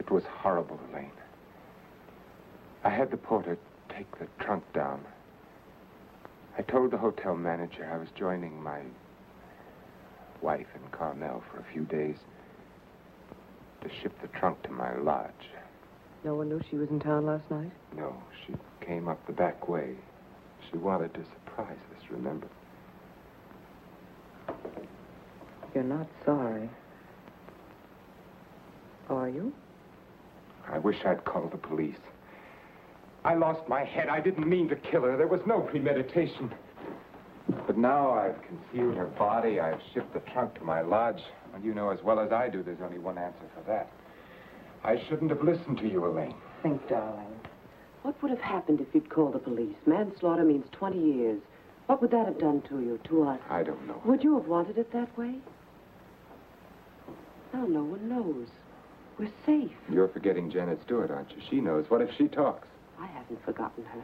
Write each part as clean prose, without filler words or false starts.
It was horrible, Elaine. I had the porter take the trunk down. I told the hotel manager I was joining my wife in Carmel for a few days to ship the trunk to my lodge. No one knew she was in town last night? No, she came up the back way. She wanted to surprise us, remember? You're not sorry. Are you? I wish I'd called the police. I lost my head. I didn't mean to kill her. There was no premeditation. But now I've concealed her body. I've shipped the trunk to my lodge. And you know as well as I do, there's only one answer for that. I shouldn't have listened to you, Elaine. Think, darling. What would have happened if you'd called the police? Manslaughter means 20 years. What would that have done to you, to us? I don't know. Would you have wanted it that way? Now no one knows. We're safe. You're forgetting Janet Stewart, aren't you? She knows. What if she talks? I haven't forgotten her.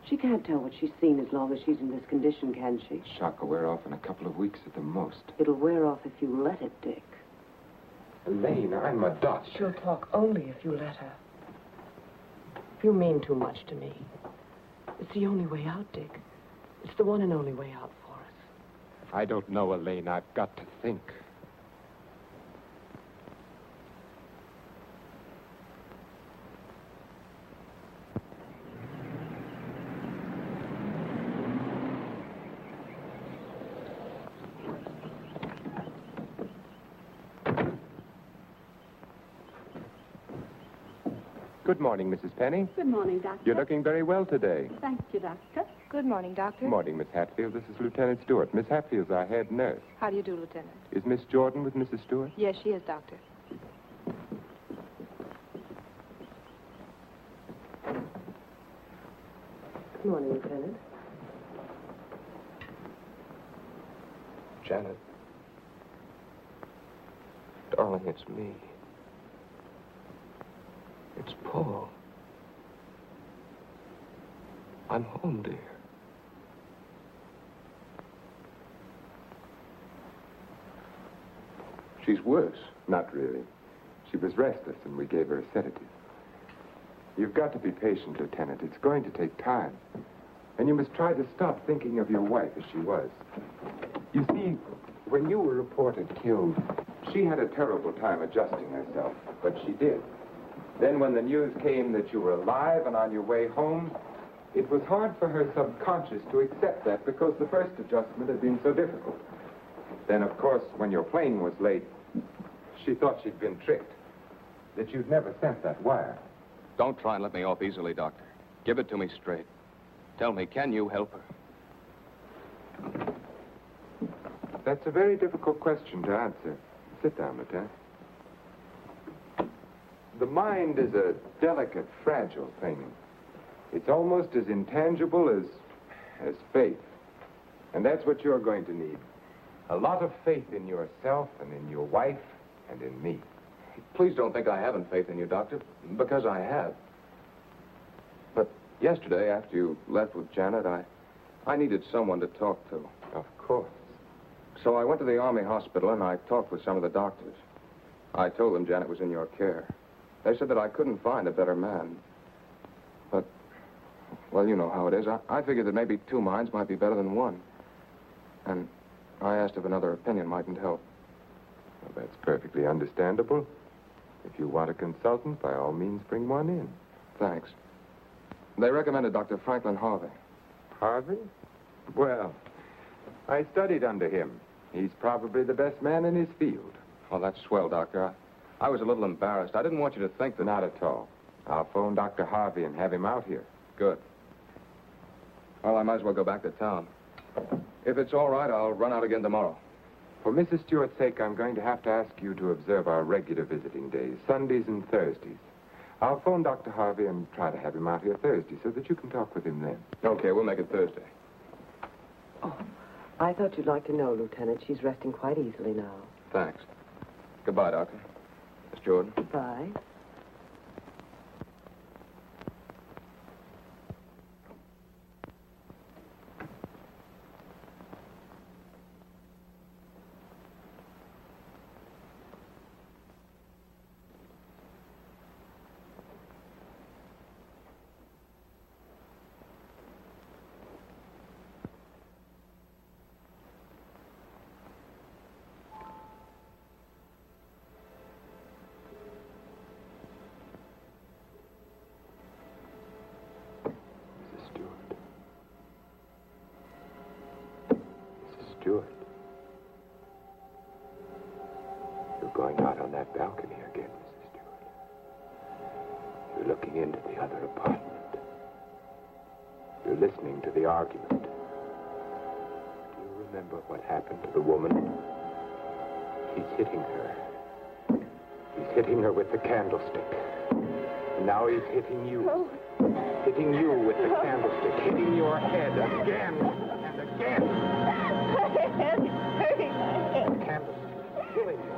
She can't tell what she's seen as long as she's in this condition, can she? Shock will wear off in a couple of weeks at the most. It'll wear off if you let it, Dick. Elaine, I'm a doctor. She'll talk only if you let her. You mean too much to me. It's the only way out, Dick. It's the one and only way out for us. I don't know, Elaine. I've got to think. Good morning, Mrs. Penny. Good morning, Doctor. You're looking very well today. Thank you, Doctor. Good morning, Doctor. Good morning, Miss Hatfield. This is Lieutenant Stewart. Miss Hatfield's our head nurse. How do you do, Lieutenant? Is Miss Jordan with Mrs. Stewart? Yes, she is, Doctor. Good morning, Lieutenant. Janet. Darling, it's me. It's Paul. I'm home, dear. She's worse. Not really. She was restless, and we gave her a sedative. You've got to be patient, Lieutenant. It's going to take time. And you must try to stop thinking of your wife as she was. You see, when you were reported killed, she had a terrible time adjusting herself, but she did. Then when the news came that you were alive and on your way home, it was hard for her subconscious to accept that because the first adjustment had been so difficult. Then, of course, when your plane was late, she thought she'd been tricked, that you'd never sent that wire. Don't try and let me off easily, Doctor. Give it to me straight. Tell me, can you help her? That's a very difficult question to answer. Sit down, Lieutenant. The mind is a delicate, fragile thing. It's almost as intangible as faith. And that's what you're going to need. A lot of faith in yourself and in your wife and in me. Please don't think I haven't faith in you, Doctor, because I have. But yesterday, after you left with Janet, I needed someone to talk to. Of course. So I went to the Army hospital and I talked with some of the doctors. I told them Janet was in your care. They said that I couldn't find a better man. But, well, you know how it is. I figured that maybe two minds might be better than one. And I asked if another opinion mightn't help. Well, that's perfectly understandable. If you want a consultant, by all means, bring one in. Thanks. They recommended Dr. Franklin Harvey. Harvey? Well, I studied under him. He's probably the best man in his field. Oh, that's swell, Doctor. I was a little embarrassed. I didn't want you to think that... Not at all. I'll phone Dr. Harvey and have him out here. Good. Well, I might as well go back to town. If it's all right, I'll run out again tomorrow. For Mrs. Stewart's sake, I'm going to have to ask you to observe our regular visiting days, Sundays and Thursdays. I'll phone Dr. Harvey and try to have him out here Thursday so that you can talk with him then. Okay, we'll make it Thursday. Oh, I thought you'd like to know, Lieutenant. She's resting quite easily now. Thanks. Goodbye, Doctor. Miss Jordan. Goodbye. that balcony again, Mrs. Stewart. You're looking into the other apartment. You're listening to the argument. Do you remember what happened to the woman? He's hitting her. He's hitting her with the candlestick. And now he's hitting you. Oh. Hitting you with the candlestick. Hitting your head again and again. My head's hurting. My head. The candlestick killing you.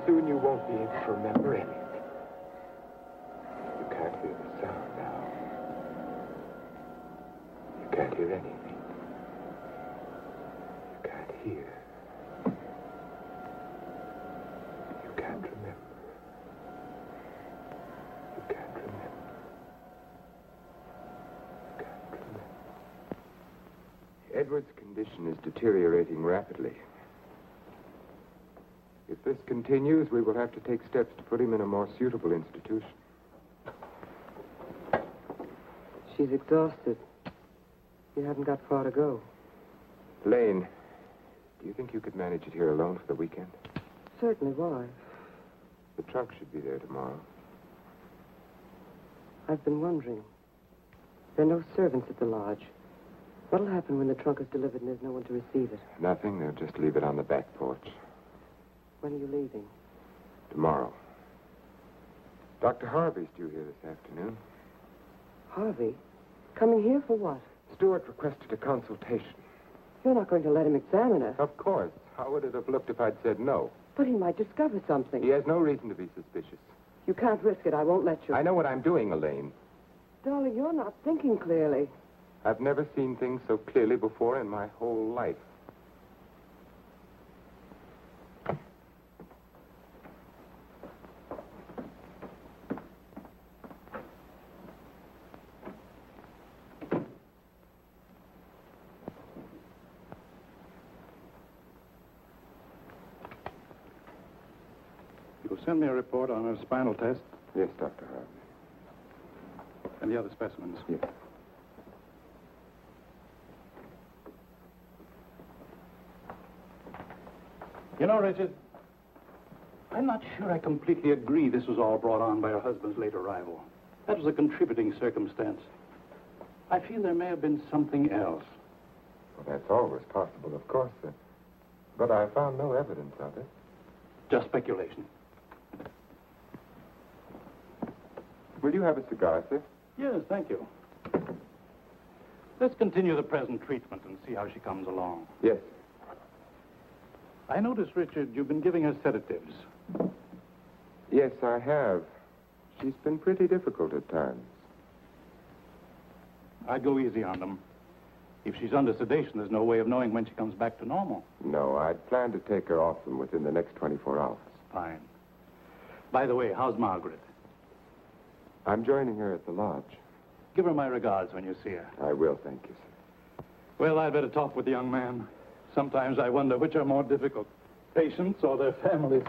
Soon you won't be able to remember anything. You can't hear the sound now. You can't hear anything. You can't hear. You can't remember. You can't remember. You can't remember. Edward's condition is deteriorating rapidly. If this continues, we will have to take steps to put him in a more suitable institution. She's exhausted. You haven't got far to go. Lane, do you think you could manage it here alone for the weekend? Certainly, why? The trunk should be there tomorrow. I've been wondering. There are no servants at the lodge. What'll happen when the trunk is delivered and there's no one to receive it? Nothing. They'll just leave it on the back porch. When are you leaving? Tomorrow. Dr. Harvey's due here this afternoon. Harvey? Coming here for what? Stewart requested a consultation. You're not going to let him examine her. Of course. How would it have looked if I'd said no? But he might discover something. He has no reason to be suspicious. You can't risk it. I won't let you. I know what I'm doing, Elaine. Darling, you're not thinking clearly. I've never seen things so clearly before in my whole life. You'll send me a report on her spinal test Yes, Dr. Harvey. and the other specimens. Yes. You know, Richard, I'm not sure I completely agree this was all brought on by her husband's late arrival. That was a contributing circumstance. I feel there may have been something else. Well, that's always possible, of course, sir. But I found no evidence of it. Just speculation. Will you have a cigar, sir? Yes, thank you. Let's continue the present treatment and see how she comes along. Yes. I notice, Richard, you've been giving her sedatives. Yes, I have. She's been pretty difficult at times. I'd go easy on them. If she's under sedation, there's no way of knowing when she comes back to normal. No, I'd planned to take her off them within the next 24 hours. Fine. By the way, how's Margaret? I'm joining her at the lodge. Give her my regards when you see her. I will, thank you, sir. Well, I'd better talk with the young man. Sometimes I wonder which are more difficult, patients or their families.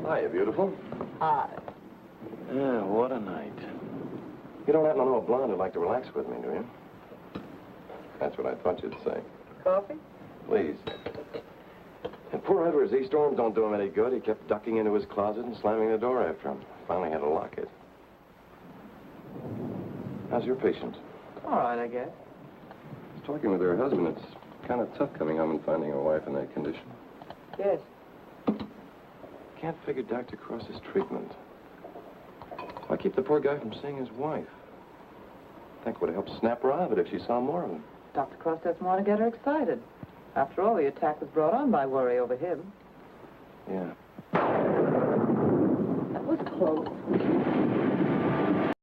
Hiya, beautiful. Hi. Yeah, what a night. You don't happen to know a blonde who'd like to relax with me, do you? That's what I thought you'd say. Coffee? Please. And poor Edward's e-storms don't do him any good. He kept ducking into his closet and slamming the door after him. Finally had to lock it. How's your patient? All right, I guess. I was talking with her husband. It's kind of tough coming home and finding a wife in that condition. Yes. Can't figure Dr. Cross's treatment. Why keep the poor guy from seeing his wife? I think it would have helped snap her out of it if she saw more of him. Dr. Cross doesn't want to get her excited. After all, the attack was brought on by worry over him. Yeah.